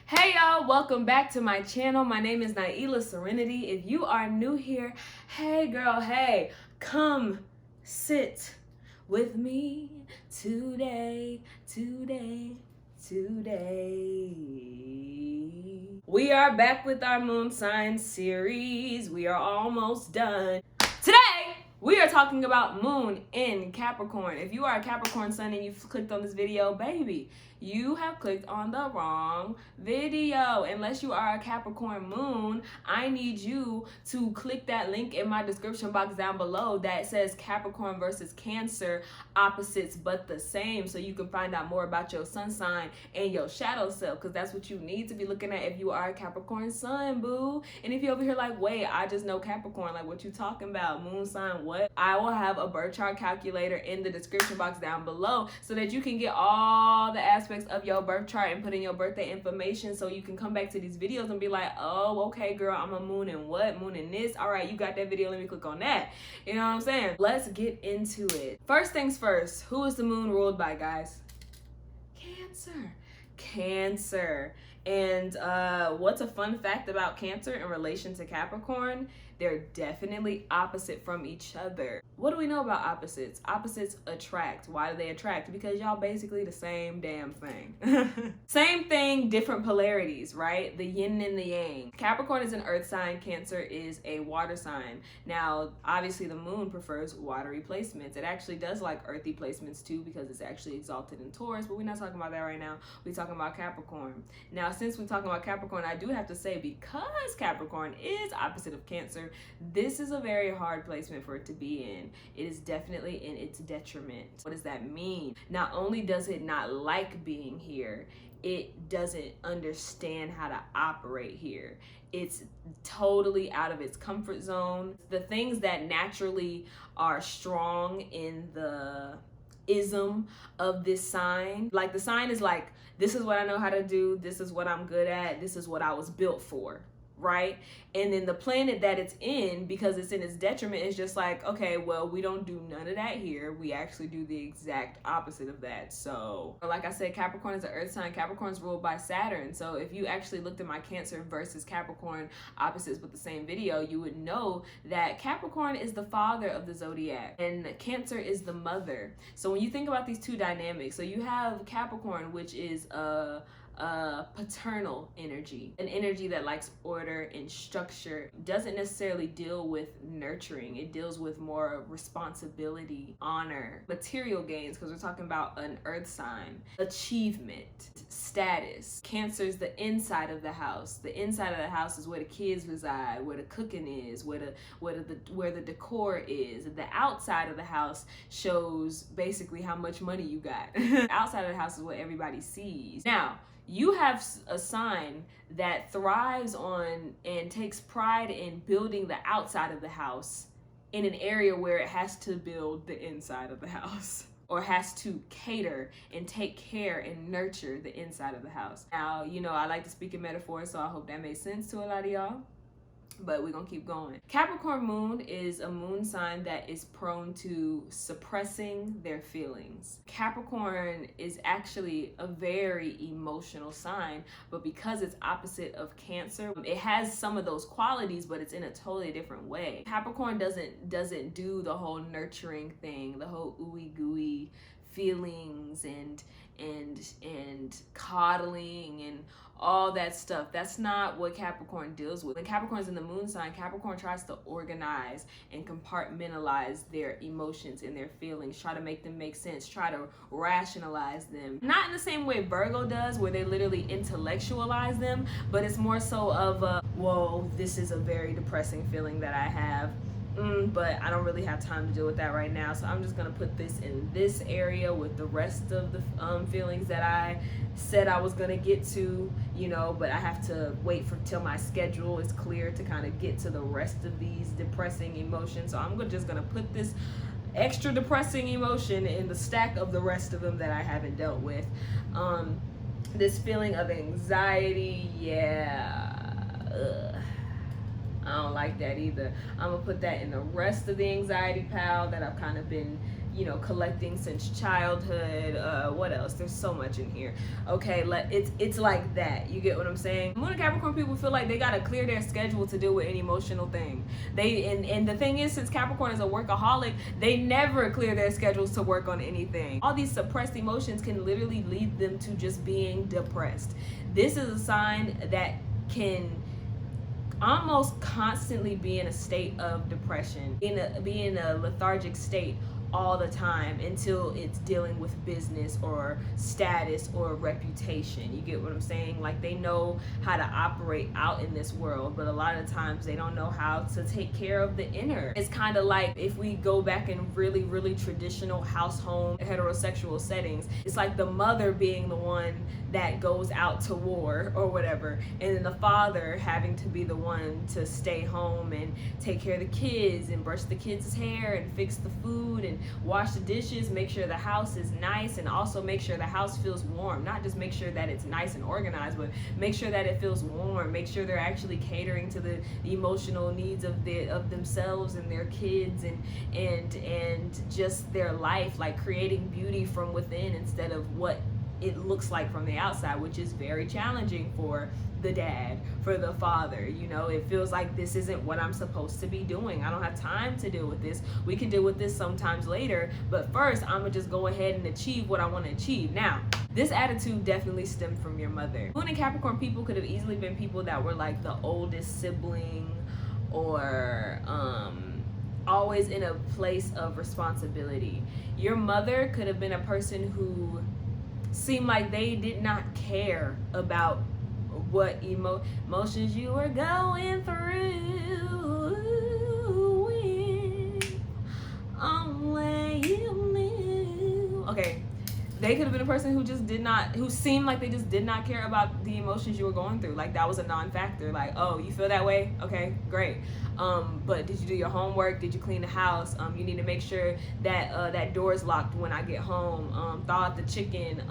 Hey y'all, welcome back to my channel. My name is Nailyah Serenity. If you are new here, hey girl, hey, come sit with me today. We are back with our moon sign series. We are almost done. Today, we are talking about moon in Capricorn. If you are a Capricorn sun and you've clicked on this video, baby, you have clicked on the wrong video. Unless you are a Capricorn moon, I need you to click that link in my description box down below that says Capricorn versus Cancer, opposites but the same, so you can find out more about your sun sign and your shadow self, because that's what you need to be looking at if you are a Capricorn sun, boo. And if you're over here like, wait, I just know Capricorn, like what you talking about, moon sign, what? I will have a birth chart calculator in the description box down below so that you can get all the aspects of your birth chart and put in your birthday information, so you can come back to these videos and be like, oh, okay girl, I'm a moon in what? Moon in this? All right, you got that video, let me click on that. You know what I'm saying? Let's get into it. First things first, who is the moon ruled by, guys? Cancer. And what's a fun fact about Cancer in relation to Capricorn? They're definitely opposite from each other. What do we know about opposites? Opposites attract. Why do they attract? Because y'all basically the same damn thing. Same thing, different polarities, right? The yin and the yang. Capricorn is an earth sign. Cancer is a water sign. Now, obviously the moon prefers watery placements. It actually does like earthy placements too, because it's actually exalted in Taurus, but we're not talking about that right now. We're talking about Capricorn. Now, since we're talking about Capricorn, I do have to say, because Capricorn is opposite of Cancer, this is a very hard placement for it to be in. It is definitely in its detriment. What does that mean? Not only does it not like being here, it doesn't understand how to operate here. It's totally out of its comfort zone. The things that naturally are strong in the ism of this sign, like the sign is like, this is what I know how to do, this is what I'm good at, this is what I was built for, right? And then the planet that it's in, because it's in its detriment, is just like, okay, well, we don't do none of that here. We actually do the exact opposite of that. So like I said, Capricorn is an earth sign. Capricorn's ruled by Saturn. So if you actually looked at my Cancer versus Capricorn opposites with the same video, you would know that Capricorn is the father of the zodiac and Cancer is the mother. So when you think about these two dynamics, so you have Capricorn, which is paternal energy, an energy that likes order and structure, doesn't necessarily deal with nurturing. It deals with more responsibility, honor, material gains, because we're talking about an earth sign, achievement, status. Cancer's the inside of the house. The inside of the house is where the kids reside, where the cooking is, where the decor is. The outside of the house shows basically how much money you got. Outside of the house is what everybody sees. Now, you have a sign that thrives on and takes pride in building the outside of the house in an area where it has to build the inside of the house, or has to cater and take care and nurture the inside of the house. Now, you know, I like to speak in metaphors, so I hope that made sense to a lot of y'all. But we're gonna keep going. Capricorn moon is a moon sign that is prone to suppressing their feelings. Capricorn is actually a very emotional sign, but because it's opposite of Cancer, it has some of those qualities, but it's in a totally different way. Capricorn doesn't do the whole nurturing thing, the whole ooey gooey feelings and coddling and all that stuff. That's not what Capricorn deals with. When Capricorn's in the moon sign, Capricorn tries to organize and compartmentalize their emotions and their feelings, try to make them make sense, try to rationalize them. Not in the same way Virgo does, where they literally intellectualize them, but it's more so of a, whoa, this is a very depressing feeling that I have. But I don't really have time to deal with that right now, so I'm just gonna put this in this area with the rest of the feelings that I said I was gonna get to, you know, but I have to wait till my schedule is clear to kind of get to the rest of these depressing emotions. So I'm just gonna put this extra depressing emotion in the stack of the rest of them that I haven't dealt with. This feeling of anxiety, yeah. I don't like that either. I'm gonna put that in the rest of the anxiety pile that I've kind of been, you know, collecting since childhood. What else? There's so much in here. Okay, it's like that. You get what I'm saying? Moon and Capricorn people feel like they gotta clear their schedule to deal with any emotional thing. And the thing is, since Capricorn is a workaholic, they never clear their schedules to work on anything. All these suppressed emotions can literally lead them to just being depressed. This is a sign that can almost constantly be in a state of depression, be in a lethargic state all the time until it's dealing with business or status or reputation. You get what I'm saying? Like, they know how to operate out in this world, but a lot of times they don't know how to take care of the inner. It's kind of like if we go back in really, really traditional house home heterosexual settings, it's like the mother being the one that goes out to war or whatever, and then the father having to be the one to stay home and take care of the kids and brush the kids' hair and fix the food and wash the dishes, make sure the house is nice, and also make sure the house feels warm. Not just make sure that it's nice and organized, but make sure that it feels warm. Make sure they're actually catering to the emotional needs of themselves and their kids and just their life, like creating beauty from within instead of what it looks like from the outside, which is very challenging for the dad, for the father. You know, it feels like this isn't what I'm supposed to be doing. I don't have time to deal with this. We can deal with this sometimes later, but first I'm gonna just go ahead and achieve what I want to achieve. Now, this attitude definitely stemmed from your mother. Moon and Capricorn people could have easily been people that were like the oldest sibling, or always in a place of responsibility. Your mother could have been a person who seemed like they did not care about what emotions you were going through. Only you knew. Okay, they could have been a person who just did not, who seemed like they just did not care about the emotions you were going through. Like, that was a non-factor. Like, oh, you feel that way? Okay, great. But did you do your homework? Did you clean the house? You need to make sure that that door is locked when I get home. Thaw out the chicken.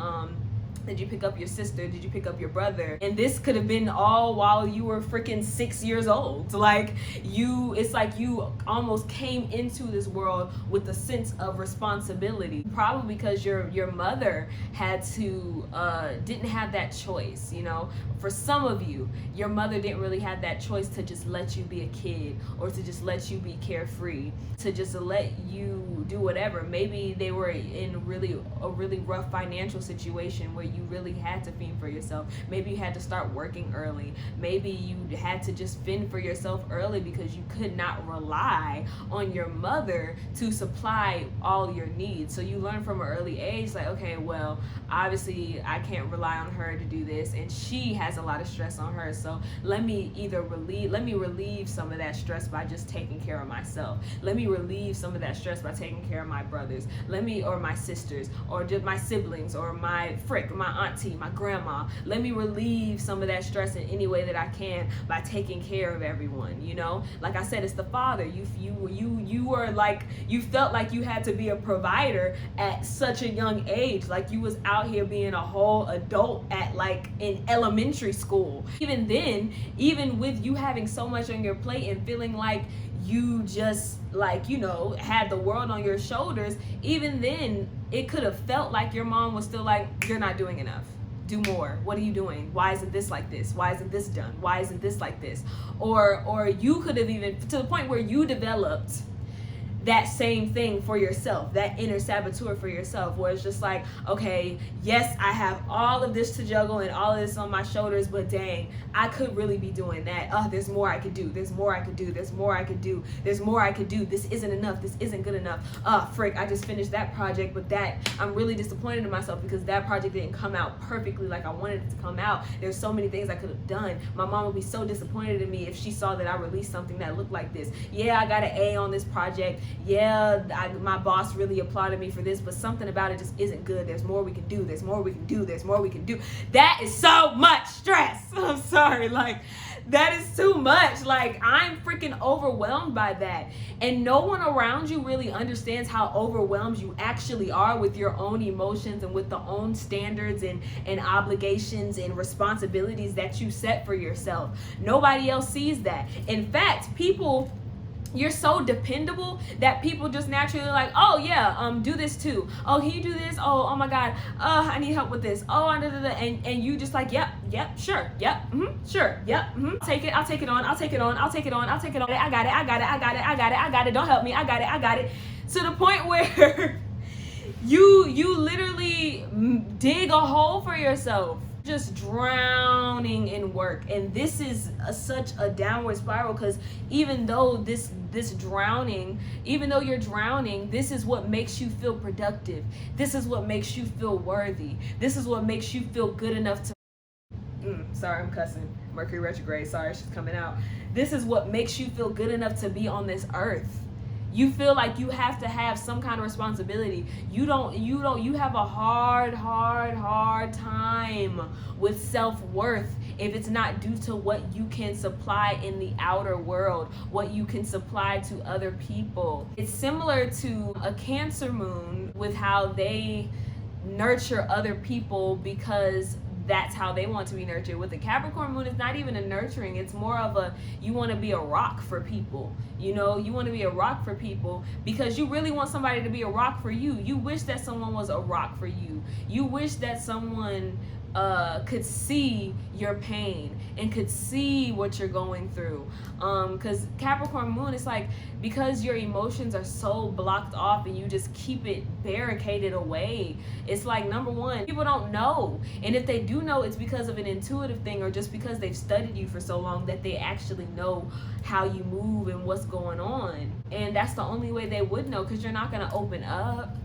Did you pick up your sister? Did you pick up your brother? And this could have been all while you were freaking 6 years old. Like, it's like you almost came into this world with a sense of responsibility. Probably because your mother had to, didn't have that choice, you know? For some of you, your mother didn't really have that choice to just let you be a kid, or to just let you be carefree, to just let you do whatever. Maybe they were in a really rough financial situation where you really had to fend for yourself. Maybe you had to start working early. Maybe you had to just fend for yourself early because you could not rely on your mother to supply all your needs. So you learn from an early age, like, okay, well, obviously I can't rely on her to do this, and she has a lot of stress on her, so let me relieve some of that stress by just taking care of myself. Let me relieve some of that stress by taking care of my brothers, or my sisters, or just my siblings, or my auntie, my grandma. Let me relieve some of that stress in any way that I can by taking care of everyone. You know, like I said, it's the father. You were like, you felt like you had to be a provider at such a young age. Like, you was out here being a whole adult at, like, in elementary school. Even then, even with you having so much on your plate and feeling like you just, like, you know, had the world on your shoulders, even then it could have felt like your mom was still like, you're not doing enough. Do more. What are you doing? Why isn't this like this? Why isn't this done? Why isn't this like this? Or you could have even, to the point where you developed that same thing for yourself, that inner saboteur for yourself, where it's just like, okay, yes, I have all of this to juggle and all of this on my shoulders, but dang, I could really be doing that. Oh, there's more I could do. There's more I could do. There's more I could do. There's more I could do. This isn't enough. This isn't good enough. Oh, frick, I just finished that project, but I'm really disappointed in myself because that project didn't come out perfectly like I wanted it to come out. There's so many things I could have done. My mom would be so disappointed in me if she saw that I released something that looked like this. Yeah, I got an A on this project. Yeah, my boss really applauded me for this, but something about it just isn't good. There's more we can do. There's more we can do. There's more we can do. That is so much stress. I'm sorry. Like, that is too much. Like, I'm freaking overwhelmed by that. And no one around you really understands how overwhelmed you actually are with your own emotions and with the own standards and obligations and responsibilities that you set for yourself. Nobody else sees that. In fact, people you're so dependable that people just naturally like, oh yeah, do this too. Oh, can you do this? Oh my God, I need help with this. Oh, and you just like, yep, sure, yep, sure, yep, I'll take it on. I got it. Don't help me. I got it. To the point where you literally dig a hole for yourself, just drowning in work. And this is such a downward spiral, because even though this drowning, even though you're drowning, this is what makes you feel productive. This is what makes you feel worthy. This is what makes you feel good enough to sorry, I'm cussing. Mercury retrograde, sorry, she's coming out. This is what makes you feel good enough to be on this earth. You feel like you have to have some kind of responsibility. You have a hard time with self-worth if it's not due to what you can supply in the outer world, what you can supply to other people. It's similar to a Cancer moon with how they nurture other people because that's how they want to be nurtured. With the Capricorn moon, it's not even a nurturing. It's more of a, you want to be a rock for people. You know, you want to be a rock for people because you really want somebody to be a rock for you. You wish that someone was a rock for you. You wish that someone could see your pain and could see what you're going through. Because Capricorn moon, it's like, because your emotions are so blocked off and you just keep it barricaded away, it's like, number one, people don't know. And if they do know, it's because of an intuitive thing, or just because they've studied you for so long that they actually know how you move and what's going on. And that's the only way they would know, because you're not going to open up.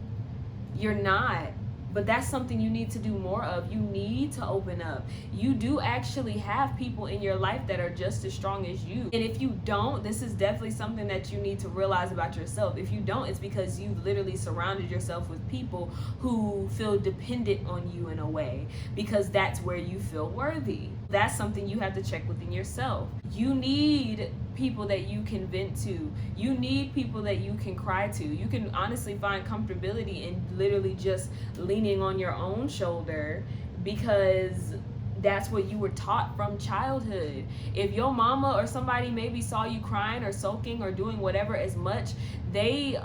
You're not. But that's something you need to do more of. You need to open up. You do actually have people in your life that are just as strong as you. And if you don't, this is definitely something that you need to realize about yourself. If you don't, it's because you've literally surrounded yourself with people who feel dependent on you in a way, because that's where you feel worthy. That's something you have to check within yourself. You need people that you can vent to. You need people that you can cry to. You can honestly find comfortability in literally just leaning on your own shoulder, because that's what you were taught from childhood. If your mama or somebody maybe saw you crying or sulking or doing whatever as much, they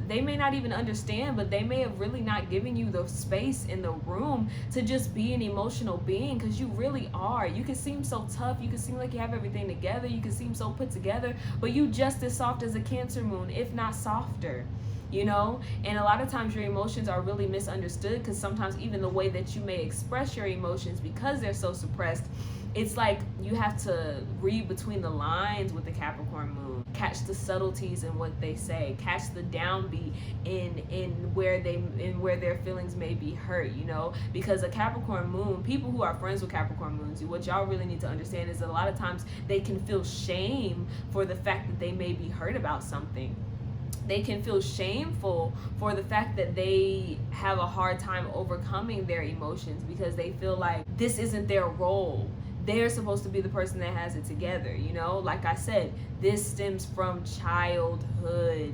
may not even understand, but they may have really not given you the space in the room to just be an emotional being, because you really are. You can seem so tough, you can seem like you have everything together, you can seem so put together, but you just as soft as a Cancer moon, if not softer. You know, and a lot of times your emotions are really misunderstood, because sometimes even the way that you may express your emotions, because they're so suppressed, it's like you have to read between the lines with the Capricorn moon, catch the subtleties in what they say, catch the downbeat in where their feelings may be hurt, you know, because a Capricorn moon, people who are friends with Capricorn moons, what y'all really need to understand is that a lot of times they can feel shame for the fact that they may be hurt about something. They can feel shameful for the fact that they have a hard time overcoming their emotions, because they feel like this isn't their role. They're supposed to be the person that has it together, you know? Like I said, this stems from childhood.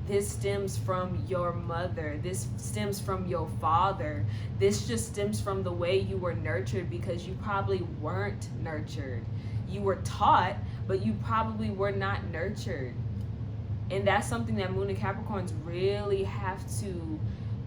This stems from your mother. This stems from your father. This just stems from the way you were nurtured, because you probably weren't nurtured. You were taught, but you probably were not nurtured. And that's something that Moon and Capricorns really have to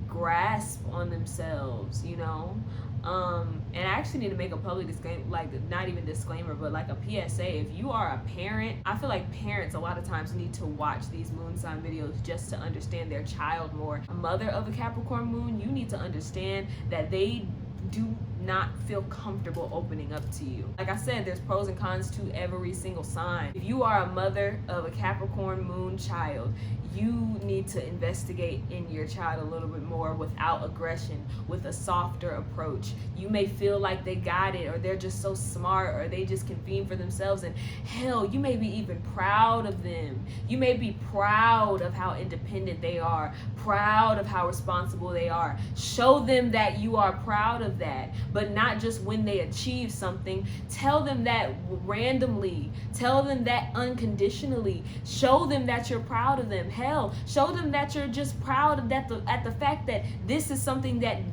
grasp on themselves, you know? And I actually need to make a public disclaimer, like not even disclaimer, but like a PSA. If you are a parent, I feel like parents a lot of times need to watch these moon sign videos just to understand their child more. A mother of a Capricorn moon, you need to understand that they do not feel comfortable opening up to you. Like I said, there's pros and cons to every single sign. If you are a mother of a Capricorn moon child, you need to investigate in your child a little bit more without aggression, with a softer approach. You may feel like they got it, or they're just so smart, or they just can fend for themselves, and hell, you may be even proud of them. You may be proud of how independent they are, proud of how responsible they are. Show them that you are proud of that, but not just when they achieve something. Tell them that randomly. Tell them that unconditionally. Show them that you're proud of them. Hell, show them that you're just proud of that at the fact that this is something that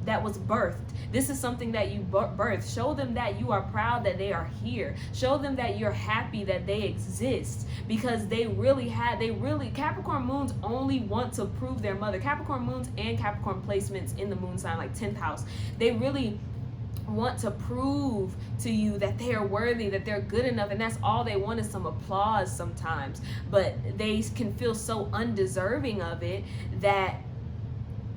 that was birthed. This is something that you birthed. Show them that you are proud that they are here. Show them that you're happy that they exist, because Capricorn moons only want to prove their mother. Capricorn moons and Capricorn placements in the moon sign, like 10th house, they really want to prove to you that they are worthy, that they're good enough, and that's all they want is some applause sometimes. But they can feel so undeserving of it that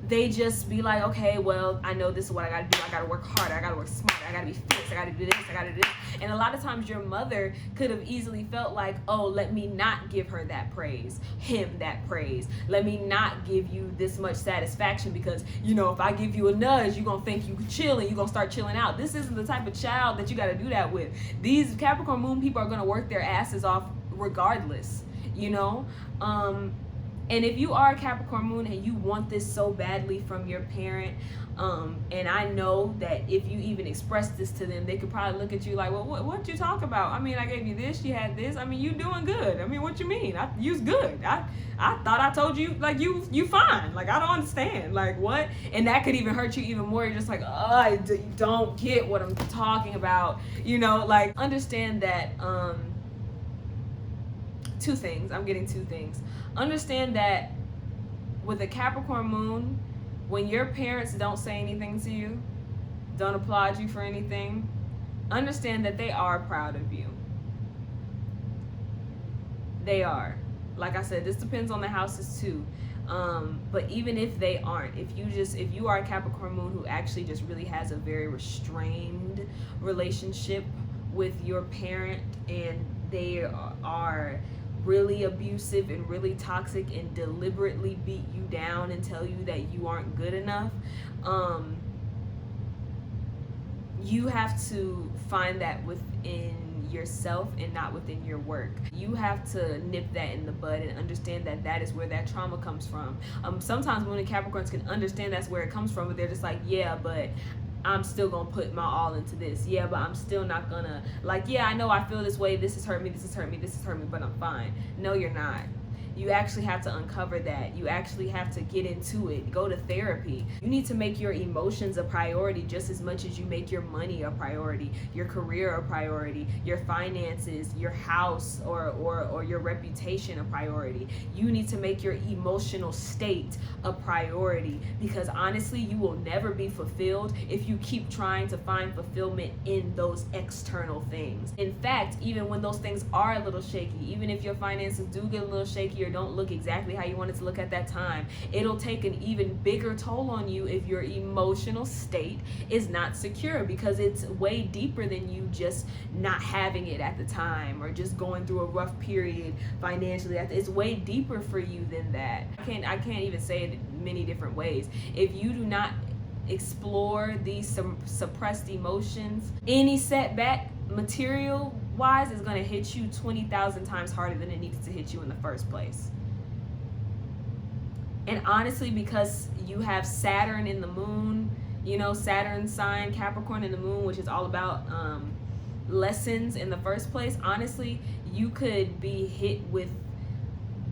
they just be like, okay, well, I know this is what I gotta do. I gotta work harder. I gotta work smarter. I gotta be fierce. I gotta do this. I gotta do this. And a lot of times your mother could have easily felt like, oh, let me not give her that praise, him that praise. Let me not give you this much satisfaction, because, you know, if I give you a nudge, you're gonna think you can chill and you're gonna start chilling out. This isn't the type of child that you gotta do that with. These Capricorn moon people are gonna work their asses off regardless, you know? And if you are a Capricorn moon and you want this so badly from your parent, and I know that if you even express this to them, they could probably look at you like, well, what you talk about? I mean, I gave you this, you had this. I mean, you doing good. I mean, what you mean? You's good. I thought I told you, like, you fine. Like, I don't understand. Like, what? And that could even hurt you even more. You're just like, oh, you don't get what I'm talking about. You know, like, understand that, two things. I'm getting two things. Understand that with a Capricorn moon, when your parents don't say anything to you, don't applaud you for anything, understand that they are proud of you. They are. Like I said, this depends on the houses too. But even if they aren't, if you are a Capricorn moon who actually just really has a very restrained relationship with your parent, and they are really abusive and really toxic and deliberately beat you down and tell you that you aren't good enough, you have to find that within yourself and not within your work. You have to nip that in the bud and understand that that is where that trauma comes from. Sometimes when the Capricorns can understand that's where it comes from, but they're just like, yeah, but I'm still gonna put my all into this. Yeah, but I'm still not gonna, like, yeah, I know I feel this way. This has hurt me. This has hurt me. This has hurt me, but I'm fine. No, you're not. You actually have to uncover that. You actually have to get into it. Go to therapy. You need to make your emotions a priority just as much as you make your money a priority, your career a priority, your finances, your house, or your reputation a priority. You need to make your emotional state a priority, because honestly, you will never be fulfilled if you keep trying to find fulfillment in those external things. In fact, even when those things are a little shaky, even if your finances do get a little shaky or don't look exactly how you want it to look at that time, it'll take an even bigger toll on you if your emotional state is not secure, because it's way deeper than you just not having it at the time or just going through a rough period financially. It's way deeper for you than that. I can't even say it many different ways. If you do not explore these suppressed emotions, any setback material wise is going to hit you 20,000 times harder than it needed to hit you in the first place. And honestly, because you have Saturn in the moon, you know, Saturn sign Capricorn in the moon, which is all about lessons in the first place, honestly, you could be hit with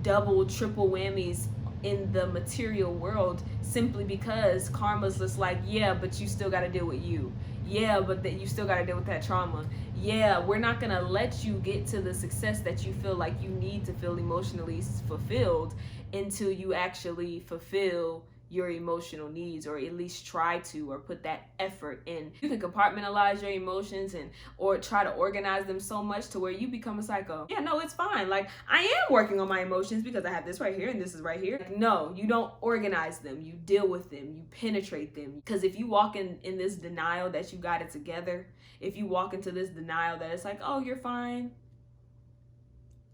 double, triple whammies in the material world, simply because karma's just like, yeah, but you still got to deal with you. Yeah, but that you still got to deal with that trauma. Yeah, we're not going to let you get to the success that you feel like you need to feel emotionally fulfilled until you actually fulfill your emotional needs, or at least try to, or put that effort in. You can compartmentalize your emotions or try to organize them so much to where you become a psycho. Yeah, no, it's fine. Like, I am working on my emotions because I have this right here and this is right here. Like, no, you don't organize them. You deal with them. You penetrate them. Because if you walk in this denial that you got it together, if you walk into this denial that it's like, oh, you're fine,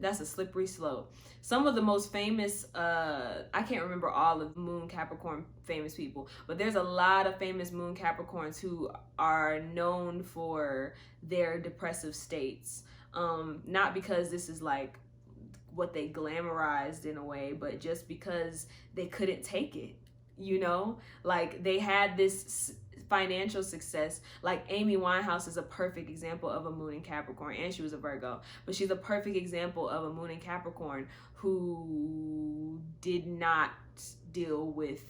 that's a slippery slope. Some of the most famous, I can't remember all of Moon Capricorn famous people, but there's a lot of famous Moon Capricorns who are known for their depressive states. Not because this is like what they glamorized in a way, but just because they couldn't take it, you know? Like, they had this financial success. Like, Amy Winehouse is a perfect example of a moon in Capricorn, and she was a Virgo, but she's a perfect example of a moon in Capricorn who did not deal with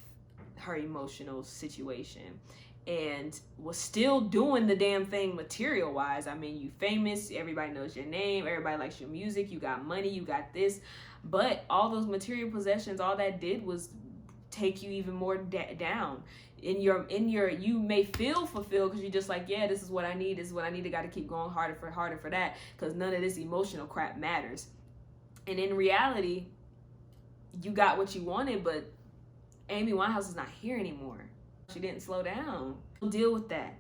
her emotional situation and was still doing the damn thing material wise. I mean, you famous, everybody knows your name, everybody likes your music, you got money, you got this, but all those material possessions, all that did was take you even more down. You may feel fulfilled because you're just like, yeah, this is what I need, I got to keep going harder for that, because none of this emotional crap matters. And in reality, you got what you wanted, but Amy Winehouse is not here anymore. She didn't slow down. Deal with that.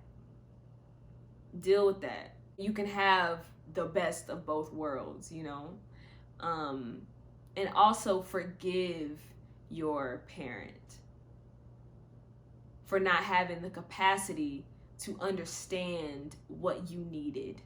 You can have the best of both worlds, you know? And also forgive your parent for not having the capacity to understand what you needed.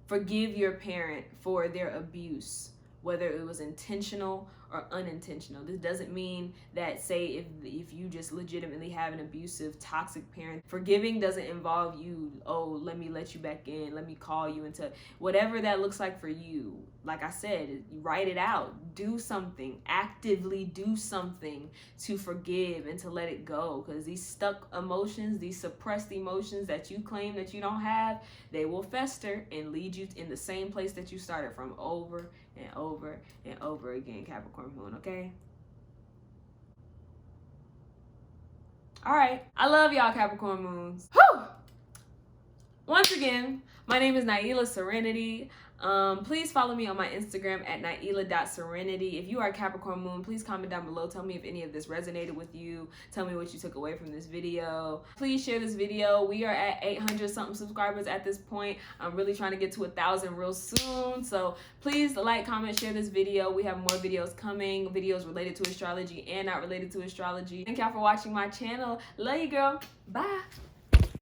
Forgive your parent for their abuse, whether it was intentional or unintentional. This doesn't mean that, say, if you just legitimately have an abusive, toxic parent, forgiving doesn't involve you, oh, let me let you back in, let me call you into whatever that looks like for you. Like I said, write it out, do something, actively do something to forgive and to let it go, because these stuck emotions, these suppressed emotions that you claim that you don't have, they will fester and lead you in the same place that you started from over and over and over again, Capricorn moon, okay? All right, I love y'all, Capricorn moons. Whew! Once again, my name is Nailyah Serenity. Please follow me on my Instagram at Nailyah.Serenity. If you are a Capricorn moon, please comment down below. Tell me if any of this resonated with you. Tell me what you took away from this video. Please share this video. We are at 800 something subscribers at this point. I'm really trying to get to 1,000 real soon. So please like, comment, share this video. We have more videos coming, videos related to astrology and not related to astrology. Thank y'all for watching my channel. Love you, girl. Bye.